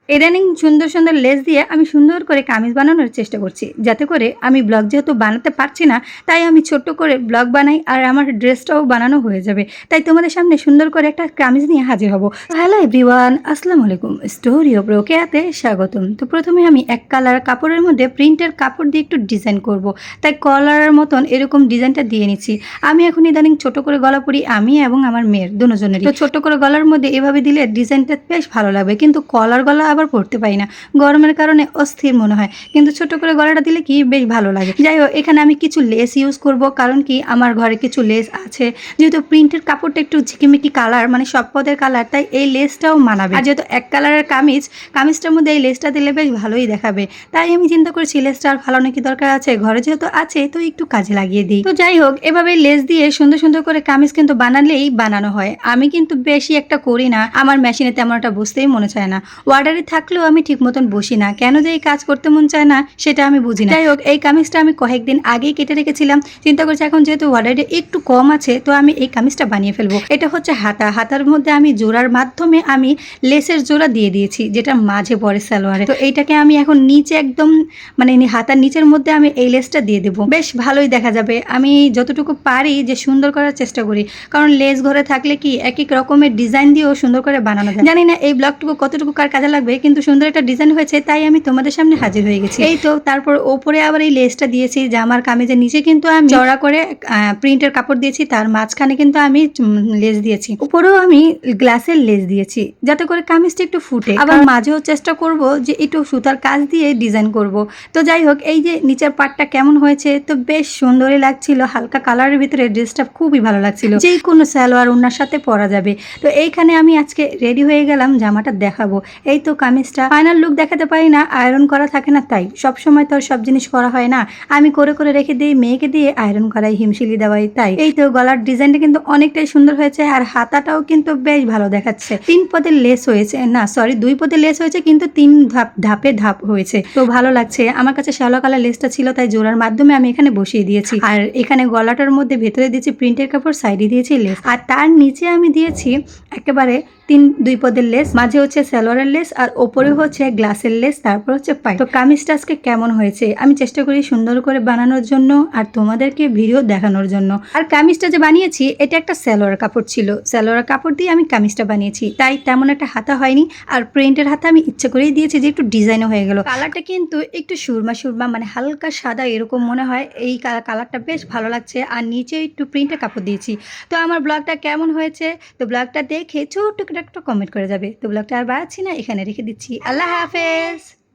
ইদানিং সুন্দর সুন্দর লেস দিয়ে আমি সুন্দর করে কামিজ বানানোর চেষ্টা করছি, যাতে করে আমি ব্লগ যেহেতু বানাতে পারছি না, তাই আমি ছোট্ট করে ব্লগ বানাই আর আমার ড্রেসটাও বানানো হয়ে যাবে। তাই তোমাদের সামনে সুন্দর করে একটা কামিজ নিয়ে হাজির হব। হ্যালো এভরিওয়ান, আসসালামু আলাইকুম। স্টোরি অফ রোকেয়াতে স্বাগতম। তো প্রথমে আমি এক কালার কাপড়ের মধ্যে প্রিন্টের কাপড় দিয়ে একটু ডিজাইন করব, তাই কলারের মতন এরকম ডিজাইনটা দিয়ে নিচ্ছি। আমি এখন ইদানিং ছোট করে গলা পরি, আমি এবং আমার মেয়ের দুজনেরই। তো ছোট্ট করে গলার মধ্যে এভাবে দিলে ডিজাইনটা বেশ ভালো লাগবে, কিন্তু কলার গলা আবার পরতে পারি না, গরমের কারণে অস্থির মনে হয়। কিন্তু ছোট করে গলাটা দিলে কি বেশ ভালো লাগে। যাই হোক, এখানে আমি কিছু লেস ইউজ করব, কারণ কি আমার ঘরে কিছু লেস আছে। যেহেতু প্রিন্টের কাপড়টা একটু ঝিকিমিকি কালার, মানে সব পদের কালার, তাই এই লেসটাও মানাবে। আর যেহেতু এক কালারের কামিজটার মধ্যে এই লেসটা দিলে বেশ ভালোই দেখাবে। তাই আমি চিন্তা করছি লেসটা আর ভালো নাকি দরকার আছে, ঘরে যেহেতু আছে তো একটু কাজে লাগিয়ে দিই। তো যাই হোক, এভাবে লেস দিয়ে সুন্দর সুন্দর করে কামিজ কিন্তু বানালেই বানানো হয়। আমি কিন্তু বেশি একটা করি না, আমার মেশিনে তেমন একটা বসতেই মনে চায় না। অর্ডারে থাকলেও আমি ঠিক মতন বসি না, কেন যে এই কাজ করতে মন চায় না সেটা আমি বুঝি না। যাই হোক, এই কামিজটা আমি কয়েকদিন আগেই কেটে রেখেছিলাম। চিন্তা করছি এখন যেহেতু অর্ডারে একটু কম আছে, তো আমি এই কামিজটা বানিয়ে ফেলবো। এটা হচ্ছে হাতার মধ্যে আমি জোড়ার মাধ্যমে আমি লেসের জোড়া দিয়ে দিয়েছি, যেটা মাঝে পড়ে সালোয়ারে। তো এইটাকে আমি এখন নিচে একদম মানে হাতার নিচের মধ্যে আমি এই লেসটা দিয়ে দেবো, বেশ ভালোই দেখা যাবে। আমি যতটুকু পারি যে সুন্দর করার চেষ্টা করি, কারণ লেস ঘরে থাকলে কি এক এক রকমের ডিজাইন দিয়েও সুন্দর করে বানানো যায়। জানি না এই ব্লগটুকু কতটুকু কার কাজে লাগবে, কিন্তু সুন্দর একটা ডিজাইন হয়েছে তাই আমি তোমাদের সামনে হাজির হয়ে গেছি। এই তো তারপর ওপরে আবার এই লেসটা দিয়েছি, জামার কামিজের নিচে কিন্তু আমি চড়া করে প্রিন্টের কাপড় দিয়েছি, তার মাঝখানে কিন্তু আমি লেস দিয়েছি, উপরেও আমি গ্লাসের লেস দিয়েছি, যাতে করে কামিজটা একটু ফুটে। আবার মাঝেও চেষ্টা করব যে একটু সুতার কাজ দিয়ে ডিজাইন করব। তো যাই হোক, এই যে নিচের পার্টটা কেমন হয়েছে, তো বেশ সুন্দরই লাগছিল, হালকা কালারের ভিতরে ড্রেসটা খুবই ভালো লাগছিল, যে কোনো সালোয়ার ওনার সাথে পরা যাবে। তো এইখানে আমি আজকে রেডি হয়ে গেলাম, জামাটা দেখাবো। এই তো কামিজটা ফাইনাল লুক দেখাতে পারি না, আয়রন করা থাকে না, তাই সব সময় তো সব জিনিস করা হয় না। আমি করে করে রেখে দিই, মেয়েকে দিয়ে আয়রন করাই, হিমশিলি দেওয়াই। তাই এই তো গলার ডিজাইনটা কিন্তু অনেকটাই সুন্দর হয়েছে, আর হাতাটাও কিন্তু বেশ ভালো দেখাচ্ছে। 3 পদের লেস হয়েছে, না সরি 2 পদের লেস হয়েছে, কিন্তু 3 ধাপ হয়েছে। তো ভালো লাগছে। আমার কাছে শ্যালো কালার লেসটা ছিল, তাই জোড়ার মাধ্যমে আমি এখানে বসিয়ে দিয়েছি। আর এখানে গলাটার মধ্যে ভেতরে দিয়েছি প্রিন্টের কাপড়, সাইডে দিয়েছি লেস, আর তার নিচে আমি দিয়েছি একেবারে 2 পদের লেস, মাঝে হচ্ছে সালোয়ারের লেস, আর ওপরে হচ্ছে গ্লাসের লেস, তারপর হচ্ছে পাই। তো কামিজটা আজকে কেমন হয়েছে আমি চেষ্টা করি সুন্দর করে বানানোর জন্য, আর তোমাদেরকে ভিডিও দেখানোর জন্য। আর কামিজটা যে বানিয়েছি এটা একটা সালোয়ার কাপড় ছিল, সালোয়ার কাপড় দিয়ে আমি কামিজটা বানিয়েছি, তাই তেমন একটা হাতা হয়নি। আর প্রিন্টের হাতা আমি ইচ্ছে করেই দিয়েছি যে একটু ডিজাইনও হয়ে গেল। কালারটা কিন্তু একটু সুরমা মানে হালকা সাদা এরকম মনে হয়। এই কালারটা বেশ ভালো লাগছে, আর নিচে একটু প্রিন্টের কাপড় দিয়েছি। তো আমার ব্লগটা কেমন হয়েছে, তো ব্লগটা দেখে ছোট্ট একটা কমেন্ট করে যাবে। তো ব্লগটা আর বাড়াচ্ছি না, এখানে রেখে দিচ্ছি। আল্লাহ হাফেজ।